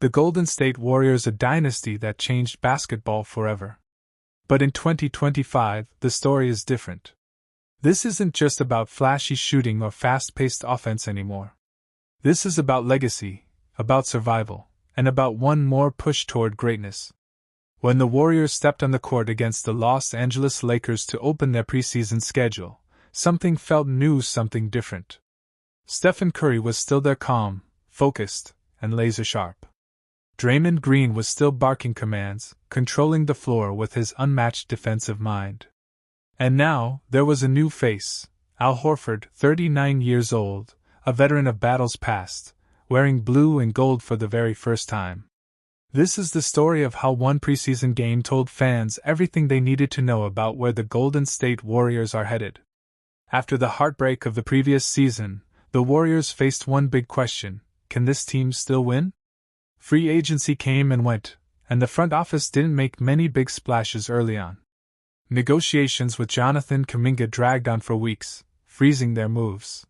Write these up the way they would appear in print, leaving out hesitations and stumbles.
The Golden State Warriors, a dynasty that changed basketball forever. But in 2025, the story is different. This isn't just about flashy shooting or fast-paced offense anymore. This is about legacy, about survival, and about one more push toward greatness. When the Warriors stepped on the court against the Los Angeles Lakers to open their preseason schedule, something felt new, something different. Steph Curry was still there, calm, focused, and laser-sharp. Draymond Green was still barking commands, controlling the floor with his unmatched defensive mind. And now, there was a new face, Al Horford, 39 years old, a veteran of battles past, wearing blue and gold for the very first time. This is the story of how one preseason game told fans everything they needed to know about where the Golden State Warriors are headed. After the heartbreak of the previous season, the Warriors faced one big question: can this team still win? Free agency came and went, and the front office didn't make many big splashes early on. Negotiations with Jonathan Kuminga dragged on for weeks, freezing their moves.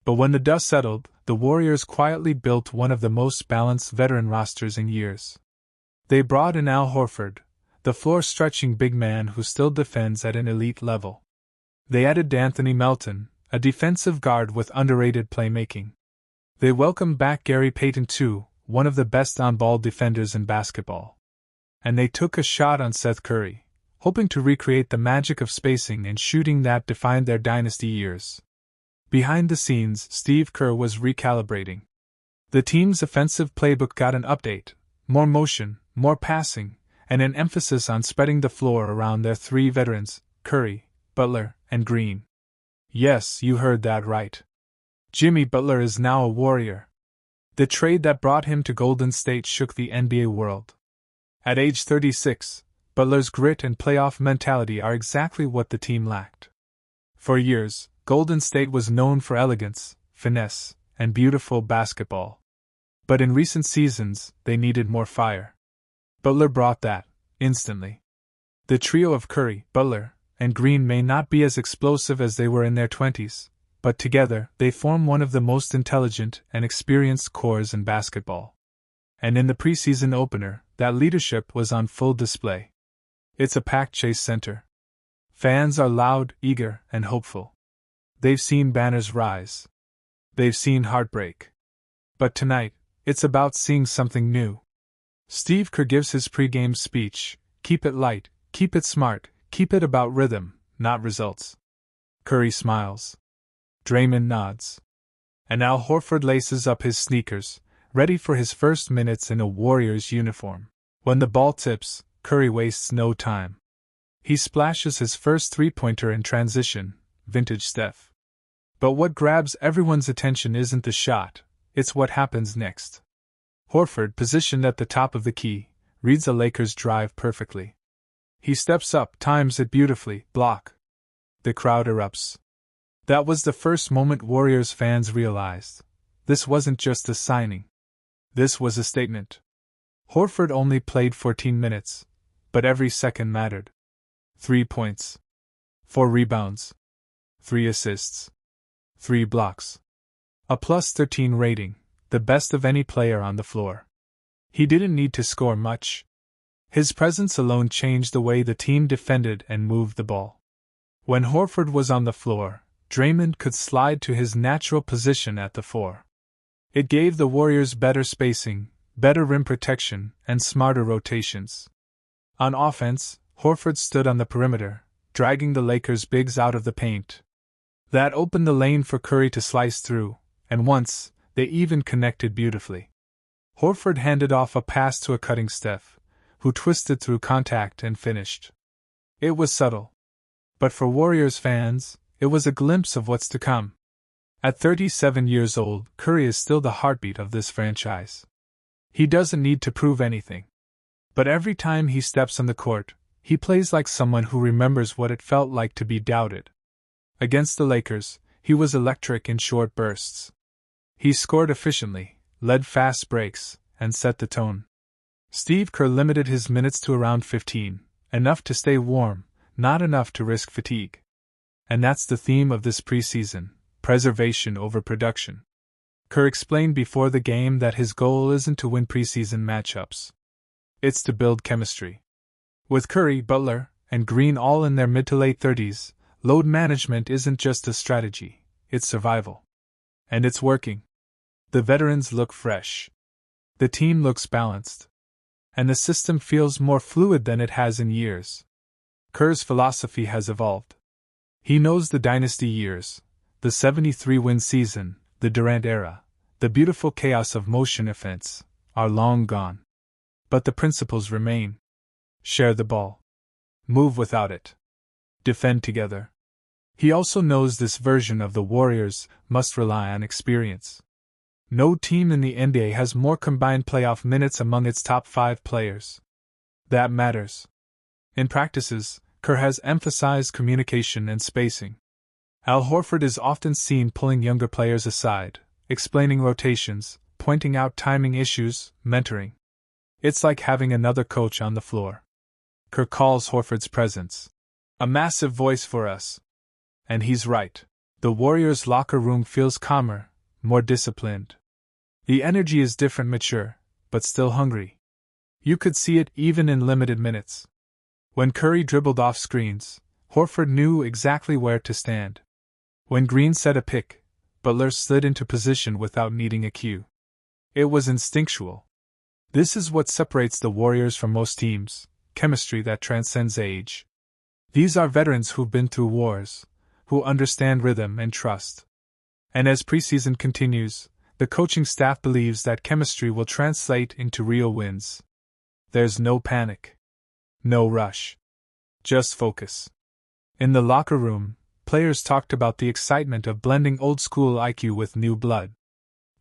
But when the dust settled, the Warriors quietly built one of the most balanced veteran rosters in years. They brought in Al Horford, the floor-stretching big man who still defends at an elite level. They added D'Anthony Melton, a defensive guard with underrated playmaking. They welcomed back Gary Payton too, one of the best on-ball defenders in basketball. And they took a shot on Seth Curry, hoping to recreate the magic of spacing and shooting that defined their dynasty years. Behind the scenes, Steve Kerr was recalibrating. The team's offensive playbook got an update: more motion, more passing, and an emphasis on spreading the floor around their three veterans, Curry, Butler, and Green. Yes, you heard that right. Jimmy Butler is now a Warrior. The trade that brought him to Golden State shook the NBA world. At age 36, Butler's grit and playoff mentality are exactly what the team lacked. For years, Golden State was known for elegance, finesse, and beautiful basketball. But in recent seasons, they needed more fire. Butler brought that, instantly. The trio of Curry, Butler, and Green may not be as explosive as they were in their 20s, but together they form one of the most intelligent and experienced cores in basketball. And in the preseason opener, that leadership was on full display. It's a packed Chase Center. Fans are loud, eager, and hopeful. They've seen banners rise. They've seen heartbreak. But tonight, it's about seeing something new. Steve Kerr gives his pregame speech: keep it light, keep it smart, keep it about rhythm, not results. Curry smiles. Draymond nods. And Al Horford laces up his sneakers, ready for his first minutes in a Warriors uniform. When the ball tips, Curry wastes no time. He splashes his first three-pointer in transition, vintage Steph. But what grabs everyone's attention isn't the shot, it's what happens next. Horford, positioned at the top of the key, reads a Lakers drive perfectly. He steps up, times it beautifully, block. The crowd erupts. That was the first moment Warriors fans realized. This wasn't just a signing. This was a statement. Horford only played 14 minutes, but every second mattered. 3 points. 4 rebounds. 3 assists. 3 blocks. A +13 rating, the best of any player on the floor. He didn't need to score much. His presence alone changed the way the team defended and moved the ball. When Horford was on the floor, Draymond could slide to his natural position at the 4. It gave the Warriors better spacing, better rim protection, and smarter rotations. On offense, Horford stood on the perimeter, dragging the Lakers' bigs out of the paint. That opened the lane for Curry to slice through, and once, they even connected beautifully. Horford handed off a pass to a cutting Steph, who twisted through contact and finished. It was subtle. But for Warriors fans, it was a glimpse of what's to come. At 37 years old, Curry is still the heartbeat of this franchise. He doesn't need to prove anything. But every time he steps on the court, he plays like someone who remembers what it felt like to be doubted. Against the Lakers, he was electric in short bursts. He scored efficiently, led fast breaks, and set the tone. Steve Kerr limited his minutes to around 15, enough to stay warm, not enough to risk fatigue. And that's the theme of this preseason: preservation over production. Kerr explained before the game that his goal isn't to win preseason matchups. It's to build chemistry. With Curry, Butler, and Green all in their mid to late 30s, load management isn't just a strategy, it's survival. And it's working. The veterans look fresh. The team looks balanced. And the system feels more fluid than it has in years. Kerr's philosophy has evolved. He knows the dynasty years, the 73-win season, the Durant era, the beautiful chaos of motion offense, are long gone. But the principles remain. Share the ball. Move without it. Defend together. He also knows this version of the Warriors must rely on experience. No team in the NBA has more combined playoff minutes among its top 5 players. That matters. In practices, Kerr has emphasized communication and spacing. Al Horford is often seen pulling younger players aside, explaining rotations, pointing out timing issues, mentoring. It's like having another coach on the floor. Kerr calls Horford's presence a massive voice for us. And he's right. The Warriors' locker room feels calmer, more disciplined. The energy is different, mature, but still hungry. You could see it even in limited minutes. When Curry dribbled off screens, Horford knew exactly where to stand. When Green set a pick, Butler slid into position without needing a cue. It was instinctual. This is what separates the Warriors from most teams, chemistry that transcends age. These are veterans who've been through wars, who understand rhythm and trust. And as preseason continues, the coaching staff believes that chemistry will translate into real wins. There's no panic. No rush. Just focus. In the locker room, players talked about the excitement of blending old-school IQ with new blood.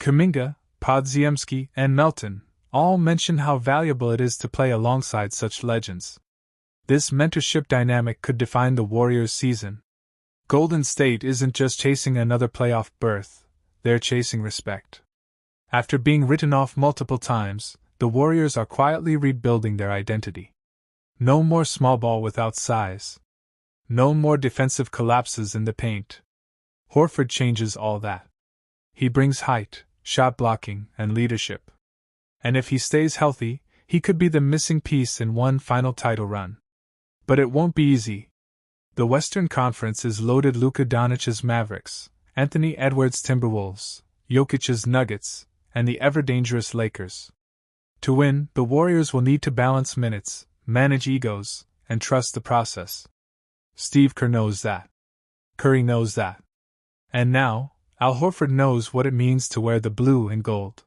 Kuminga, Podziemski, and Melton all mention how valuable it is to play alongside such legends. This mentorship dynamic could define the Warriors' season. Golden State isn't just chasing another playoff berth, they're chasing respect. After being written off multiple times, the Warriors are quietly rebuilding their identity. No more small ball without size. No more defensive collapses in the paint. Horford changes all that. He brings height, shot blocking, and leadership. And if he stays healthy, he could be the missing piece in one final title run. But it won't be easy. The Western Conference is loaded: Luka Doncic's Mavericks, Anthony Edwards' Timberwolves, Jokic's Nuggets, and the ever-dangerous Lakers. To win, the Warriors will need to balance minutes, manage egos, and trust the process. Steve Kerr knows that. Curry knows that. And now, Al Horford knows what it means to wear the blue and gold.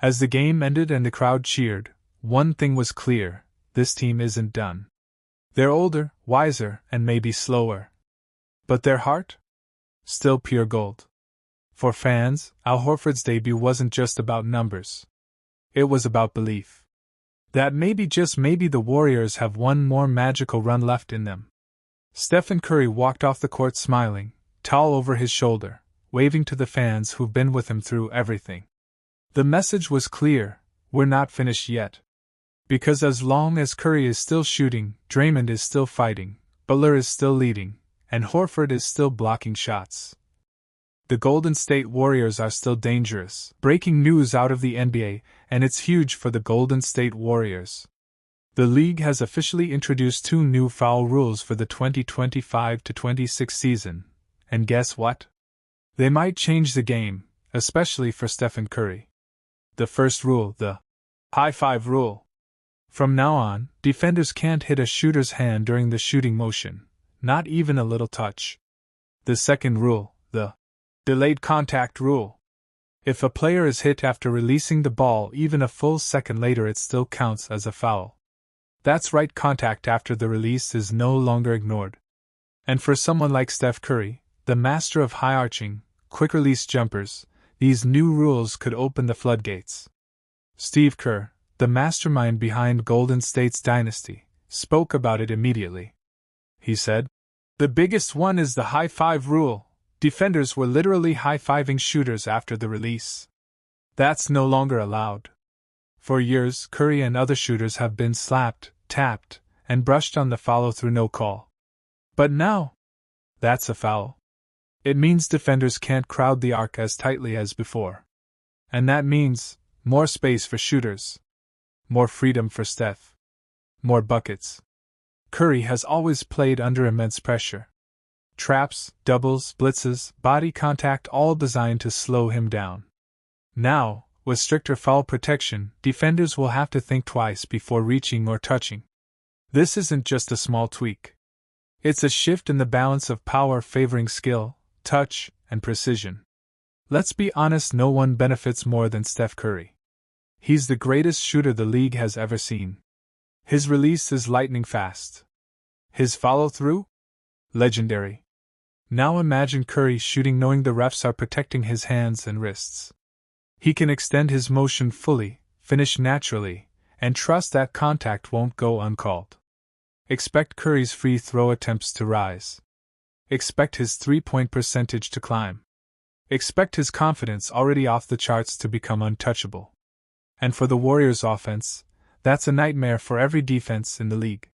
As the game ended and the crowd cheered, one thing was clear: this team isn't done. They're older, wiser, and maybe slower. But their heart? Still pure gold. For fans, Al Horford's debut wasn't just about numbers. It was about belief. That maybe, just maybe, the Warriors have one more magical run left in them. Stephen Curry walked off the court smiling, towel over his shoulder, waving to the fans who've been with him through everything. The message was clear: we're not finished yet. Because as long as Curry is still shooting, Draymond is still fighting, Butler is still leading, and Horford is still blocking shots, the Golden State Warriors are still dangerous. Breaking news out of the NBA, and it's huge for the Golden State Warriors. The league has officially introduced 2 new foul rules for the 2025-26 season, and guess what? They might change the game, especially for Stephen Curry. The first rule, the high five rule. From now on, defenders can't hit a shooter's hand during the shooting motion, not even a little touch. The second rule, the delayed contact rule. If a player is hit after releasing the ball even a full second later, it still counts as a foul. That's right, contact after the release is no longer ignored. And for someone like Steph Curry, the master of high-arching, quick-release jumpers, these new rules could open the floodgates. Steve Kerr, the mastermind behind Golden State's dynasty, spoke about it immediately. He said, "The biggest one is the high five rule. Defenders were literally high-fiving shooters after the release. That's no longer allowed. For years, Curry and other shooters have been slapped, tapped, and brushed on the follow-through, no call. But now, that's a foul. It means defenders can't crowd the arc as tightly as before. And that means more space for shooters, more freedom for Steph, more buckets. Curry has always played under immense pressure. Traps, doubles, blitzes, body contact, all designed to slow him down. Now, with stricter foul protection, defenders will have to think twice before reaching or touching. This isn't just a small tweak. It's a shift in the balance of power favoring skill, touch, and precision. Let's be honest, no one benefits more than Steph Curry. He's the greatest shooter the league has ever seen. His release is lightning fast. His follow-through? Legendary. Now imagine Curry shooting knowing the refs are protecting his hands and wrists. He can extend his motion fully, finish naturally, and trust that contact won't go uncalled. Expect Curry's free throw attempts to rise. Expect his three-point percentage to climb. Expect his confidence already off the charts to become untouchable. And for the Warriors' offense, that's a nightmare for every defense in the league.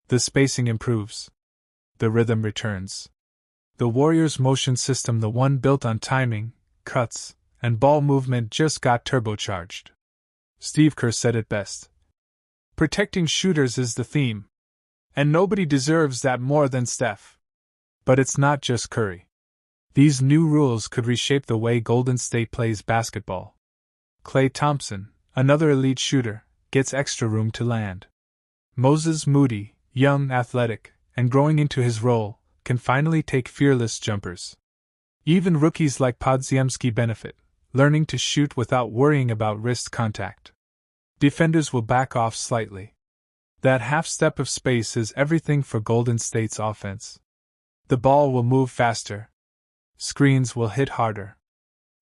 The spacing improves. The rhythm returns. The Warriors' motion system, the one built on timing, cuts, and ball movement, just got turbocharged. Steve Kerr said it best. Protecting shooters is the theme. And nobody deserves that more than Steph. But it's not just Curry. These new rules could reshape the way Golden State plays basketball. Klay Thompson, another elite shooter, gets extra room to land. Moses Moody, young, athletic, and growing into his role, can finally take fearless jumpers. Even rookies like Podziemski benefit, learning to shoot without worrying about wrist contact. Defenders will back off slightly. That half step of space is everything for Golden State's offense. The ball will move faster. Screens will hit harder.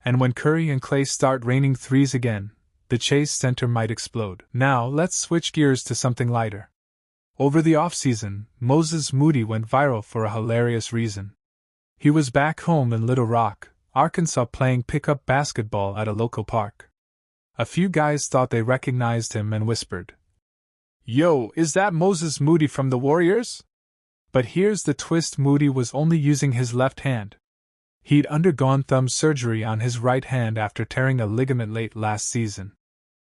And when Curry and Klay start raining threes again, the Chase Center might explode. Now let's switch gears to something lighter. Over the offseason, Moses Moody went viral for a hilarious reason. He was back home in Little Rock, Arkansas, playing pickup basketball at a local park. A few guys thought they recognized him and whispered, "Yo, is that Moses Moody from the Warriors?" But here's the twist: Moody was only using his left hand. He'd undergone thumb surgery on his right hand after tearing a ligament late last season.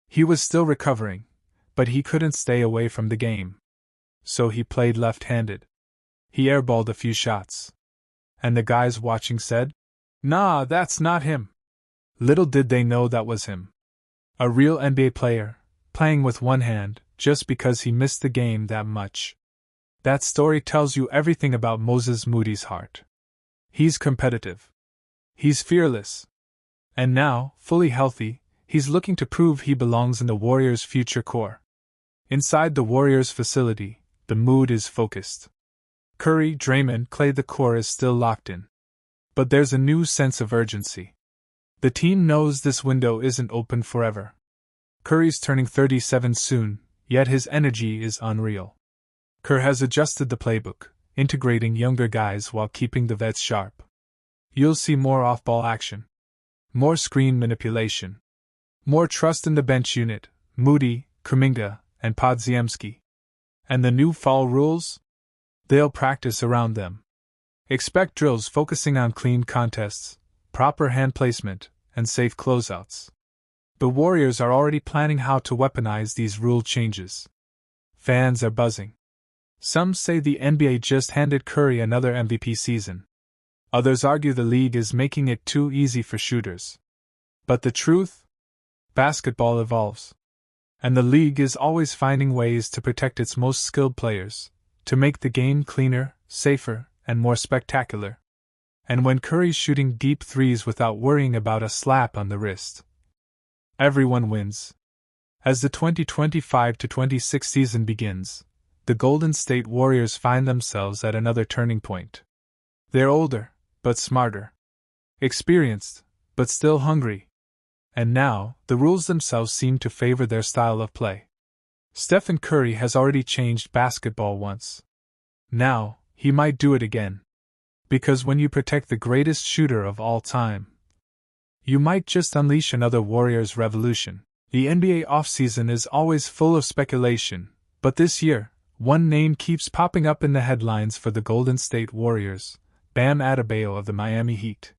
He was still recovering, but he couldn't stay away from the game. So he played left-handed. He airballed a few shots. And the guys watching said, "Nah, that's not him." Little did they know that was him. A real NBA player, playing with one hand, just because he missed the game that much. That story tells you everything about Moses Moody's heart. He's competitive. He's fearless. And now, fully healthy, he's looking to prove he belongs in the Warriors' future core. Inside the Warriors' facility, the mood is focused. Curry, Draymond, Klay, the core is still locked in. But there's a new sense of urgency. The team knows this window isn't open forever. Curry's turning 37 soon, yet his energy is unreal. Kerr has adjusted the playbook, integrating younger guys while keeping the vets sharp. You'll see more off-ball action, more screen manipulation, more trust in the bench unit, Moody, Kuminga, and Podziemski. And the new foul rules? They'll practice around them. Expect drills focusing on clean contests, proper hand placement, and safe closeouts. The Warriors are already planning how to weaponize these rule changes. Fans are buzzing. Some say the NBA just handed Curry another MVP season. Others argue the league is making it too easy for shooters. But the truth? Basketball evolves. And the league is always finding ways to protect its most skilled players, to make the game cleaner, safer, and more spectacular. And when Curry's shooting deep threes without worrying about a slap on the wrist, everyone wins. As the 2025-26 season begins, the Golden State Warriors find themselves at another turning point. They're older, but smarter. Experienced, but still hungry. And now, the rules themselves seem to favor their style of play. Stephen Curry has already changed basketball once. Now, he might do it again. Because when you protect the greatest shooter of all time, you might just unleash another Warriors revolution. The NBA offseason is always full of speculation, but this year, one name keeps popping up in the headlines for the Golden State Warriors: Bam Adebayo of the Miami Heat.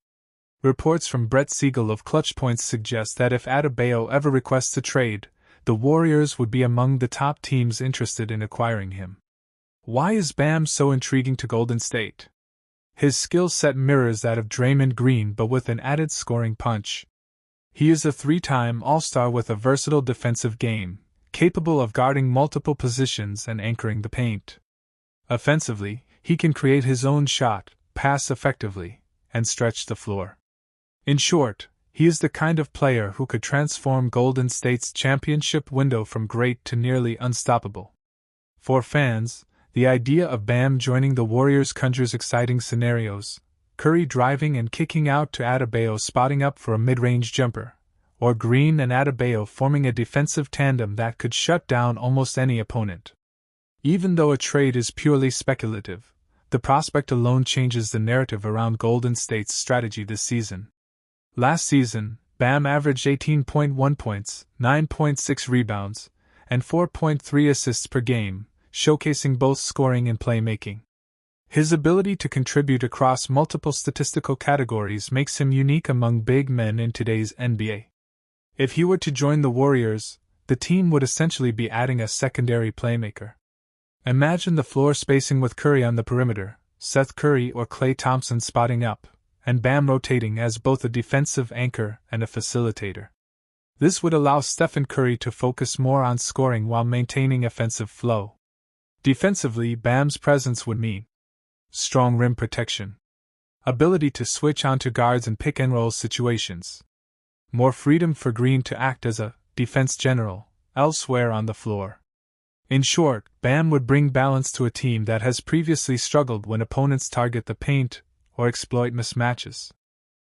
Reports from Brett Siegel of Clutch Points suggest that if Adebayo ever requests a trade, the Warriors would be among the top teams interested in acquiring him. Why is Bam so intriguing to Golden State? His skill set mirrors that of Draymond Green but with an added scoring punch. He is a three-time All-Star with a versatile defensive game, capable of guarding multiple positions and anchoring the paint. Offensively, he can create his own shot, pass effectively, and stretch the floor. In short, he is the kind of player who could transform Golden State's championship window from great to nearly unstoppable. For fans, the idea of Bam joining the Warriors conjures exciting scenarios: Curry driving and kicking out to Adebayo spotting up for a mid-range jumper, or Green and Adebayo forming a defensive tandem that could shut down almost any opponent. Even though a trade is purely speculative, the prospect alone changes the narrative around Golden State's strategy this season. Last season, Bam averaged 18.1 points, 9.6 rebounds, and 4.3 assists per game, showcasing both scoring and playmaking. His ability to contribute across multiple statistical categories makes him unique among big men in today's NBA. If he were to join the Warriors, the team would essentially be adding a secondary playmaker. Imagine the floor spacing with Curry on the perimeter, Seth Curry or Klay Thompson spotting up, and Bam rotating as both a defensive anchor and a facilitator. This would allow Steph and Curry to focus more on scoring while maintaining offensive flow. Defensively, Bam's presence would mean strong rim protection, ability to switch onto guards in pick-and-roll situations, more freedom for Green to act as a defense general elsewhere on the floor. In short, Bam would bring balance to a team that has previously struggled when opponents target the paint or exploit mismatches.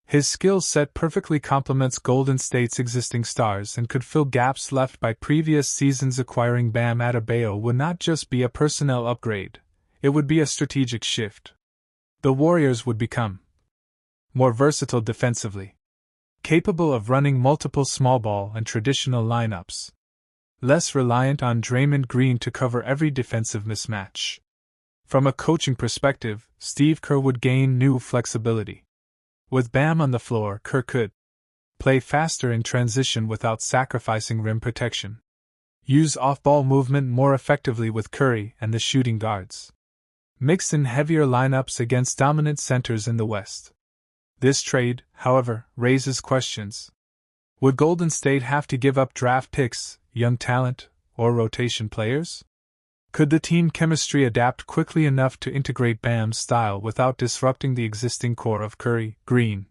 His skill set perfectly complements Golden State's existing stars and could fill gaps left by previous seasons. Acquiring Bam Adebayo would not just be a personnel upgrade, it would be a strategic shift. The Warriors would become more versatile defensively, capable of running multiple small ball and traditional lineups, less reliant on Draymond Green to cover every defensive mismatch. From a coaching perspective, Steve Kerr would gain new flexibility. With Bam on the floor, Kerr could play faster in transition without sacrificing rim protection, use off-ball movement more effectively with Curry and the shooting guards, mix in heavier lineups against dominant centers in the West. This trade, however, raises questions. Would Golden State have to give up draft picks, young talent, or rotation players? Could the team chemistry adapt quickly enough to integrate Bam's style without disrupting the existing core of Curry, Green,